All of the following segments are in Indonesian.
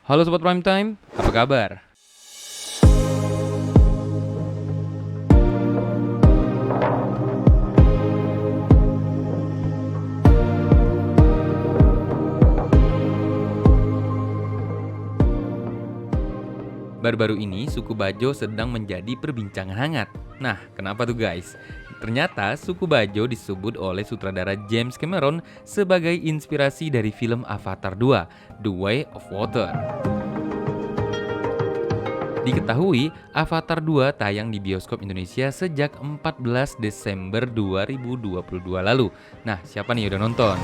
Halo Sobat Prime Time, apa kabar? Baru-baru ini suku Bajo sedang menjadi perbincangan hangat. Nah, kenapa tuh guys? Ternyata suku Bajo disebut oleh sutradara James Cameron sebagai inspirasi dari film Avatar 2, The Way of Water. Diketahui, Avatar 2 tayang di bioskop Indonesia sejak 14 Desember 2022 lalu. Nah, siapa nih udah nonton?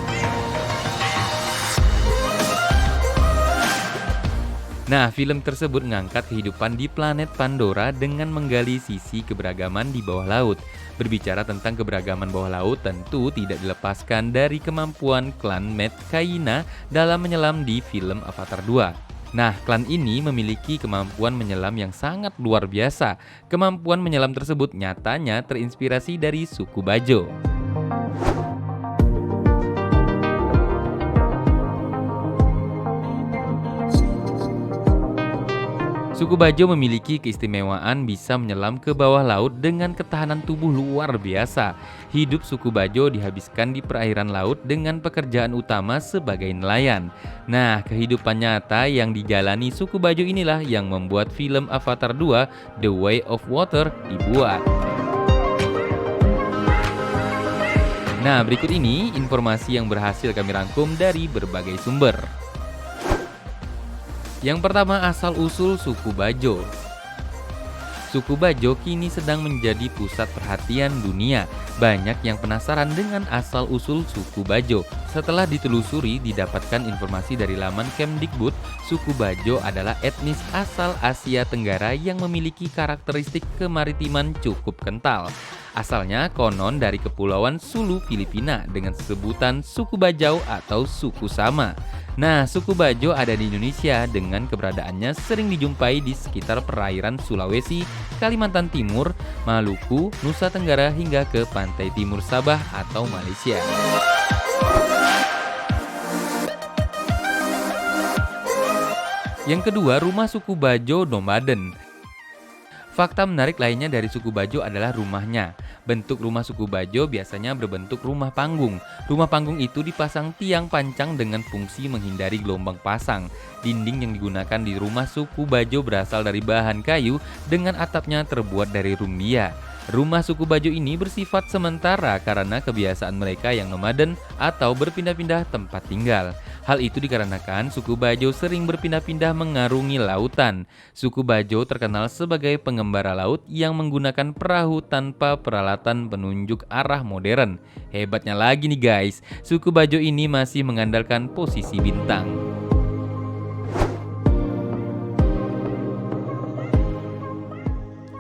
Nah, film tersebut mengangkat kehidupan di planet Pandora dengan menggali sisi keberagaman di bawah laut. Berbicara tentang keberagaman bawah laut tentu tidak dilepaskan dari kemampuan klan Metkayina dalam menyelam di film Avatar 2. Nah, klan ini memiliki kemampuan menyelam yang sangat luar biasa. Kemampuan menyelam tersebut nyatanya terinspirasi dari suku Bajo. Suku Bajo memiliki keistimewaan bisa menyelam ke bawah laut dengan ketahanan tubuh luar biasa. Hidup suku Bajo dihabiskan di perairan laut dengan pekerjaan utama sebagai nelayan. Nah, kehidupan nyata yang dijalani suku Bajo inilah yang membuat film Avatar 2, The Way of Water dibuat. Nah, berikut ini informasi yang berhasil kami rangkum dari berbagai sumber. Yang pertama, asal-usul suku Bajo. Suku Bajo kini sedang menjadi pusat perhatian dunia. Banyak yang penasaran dengan asal-usul suku Bajo. Setelah ditelusuri, didapatkan informasi dari laman Kemdikbud, suku Bajo adalah etnis asal Asia Tenggara yang memiliki karakteristik kemaritiman cukup kental. Asalnya konon dari Kepulauan Sulu, Filipina dengan sebutan suku Bajau atau suku Sama. Nah, suku Bajo ada di Indonesia dengan keberadaannya sering dijumpai di sekitar perairan Sulawesi, Kalimantan Timur, Maluku, Nusa Tenggara hingga ke pantai timur Sabah atau Malaysia. Yang kedua, rumah suku Bajo nomaden. Fakta menarik lainnya dari suku Bajo adalah rumahnya. Bentuk rumah suku Bajo biasanya berbentuk rumah panggung. Rumah panggung itu dipasang tiang pancang dengan fungsi menghindari gelombang pasang. Dinding yang digunakan di rumah suku Bajo berasal dari bahan kayu dengan atapnya terbuat dari rumbia. Rumah suku Bajo ini bersifat sementara karena kebiasaan mereka yang nomaden atau berpindah-pindah tempat tinggal. Hal itu dikarenakan suku Bajo sering berpindah-pindah mengarungi lautan. Suku Bajo terkenal sebagai pengembara laut yang menggunakan perahu tanpa peralatan penunjuk arah modern. Hebatnya lagi nih guys, suku Bajo ini masih mengandalkan posisi bintang.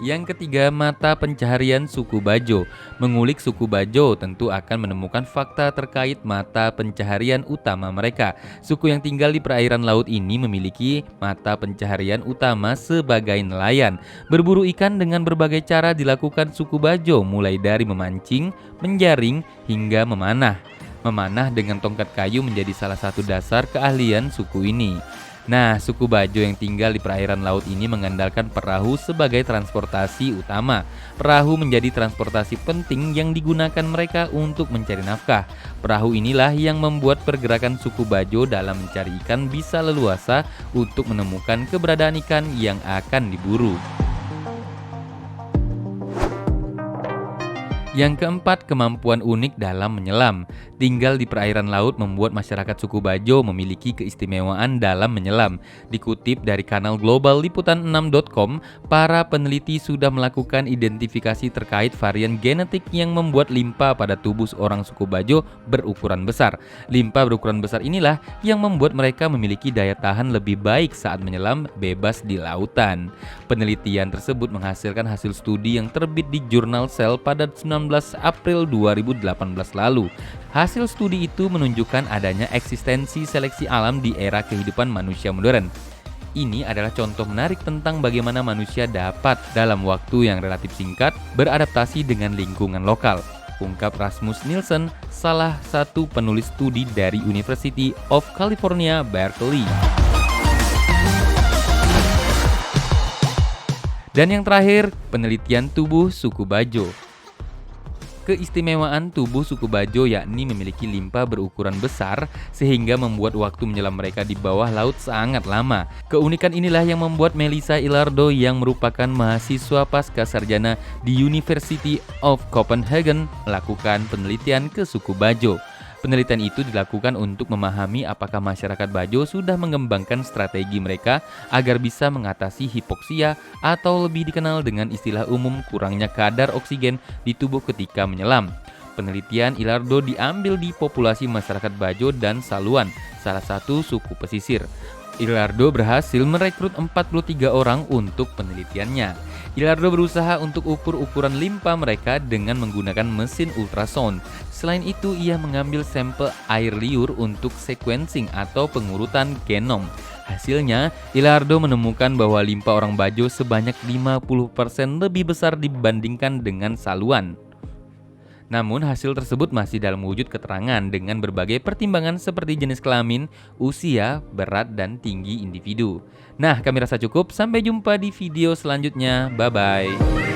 Yang ketiga, mata pencaharian suku Bajo. Mengulik suku Bajo tentu akan menemukan fakta terkait mata pencaharian utama mereka. Suku yang tinggal di perairan laut ini memiliki mata pencaharian utama sebagai nelayan. Berburu ikan dengan berbagai cara dilakukan suku Bajo, mulai dari memancing, menjaring, hingga memanah. Memanah dengan tongkat kayu menjadi salah satu dasar keahlian suku ini. Nah, suku Bajo yang tinggal di perairan laut ini mengandalkan perahu sebagai transportasi utama. Perahu menjadi transportasi penting yang digunakan mereka untuk mencari nafkah. Perahu inilah yang membuat pergerakan suku Bajo dalam mencari ikan bisa leluasa untuk menemukan keberadaan ikan yang akan diburu. Yang keempat, kemampuan unik dalam menyelam. Tinggal di perairan laut membuat masyarakat suku Bajo memiliki keistimewaan dalam menyelam. Dikutip dari kanal global liputan6.com, para peneliti sudah melakukan identifikasi terkait varian genetik yang membuat limpa pada tubuh seorang suku Bajo berukuran besar. Limpa berukuran besar inilah yang membuat mereka memiliki daya tahan lebih baik saat menyelam bebas di lautan. Penelitian tersebut menghasilkan hasil studi yang terbit di jurnal Cell pada 19 April 2018 lalu. Hasil studi itu menunjukkan adanya eksistensi seleksi alam di era kehidupan manusia modern. Ini adalah contoh menarik tentang bagaimana manusia dapat dalam waktu yang relatif singkat beradaptasi dengan lingkungan lokal, ungkap Rasmus Nielsen, salah satu penulis studi dari University of California, Berkeley. Dan yang terakhir, penelitian tubuh suku Bajo. Keistimewaan tubuh suku Bajo yakni memiliki limpa berukuran besar sehingga membuat waktu menyelam mereka di bawah laut sangat lama. Keunikan inilah yang membuat Melissa Ilardo yang merupakan mahasiswa pasca sarjana di University of Copenhagen melakukan penelitian ke suku Bajo. Penelitian itu dilakukan untuk memahami apakah masyarakat Bajo sudah mengembangkan strategi mereka agar bisa mengatasi hipoksia atau lebih dikenal dengan istilah umum kurangnya kadar oksigen di tubuh ketika menyelam. Penelitian Ilardo diambil di populasi masyarakat Bajo dan Saluan, salah satu suku pesisir. Ilardo berhasil merekrut 43 orang untuk penelitiannya. Ilardo berusaha untuk ukur ukuran limpa mereka dengan menggunakan mesin ultrasound. Selain itu, ia mengambil sampel air liur untuk sequencing atau pengurutan genom. Hasilnya, Ilardo menemukan bahwa limpa orang Bajo sebanyak 50% lebih besar dibandingkan dengan Saluan. Namun hasil tersebut masih dalam wujud keterangan dengan berbagai pertimbangan seperti jenis kelamin, usia, berat, dan tinggi individu. Nah, kami rasa cukup. Sampai jumpa di video selanjutnya. Bye-bye.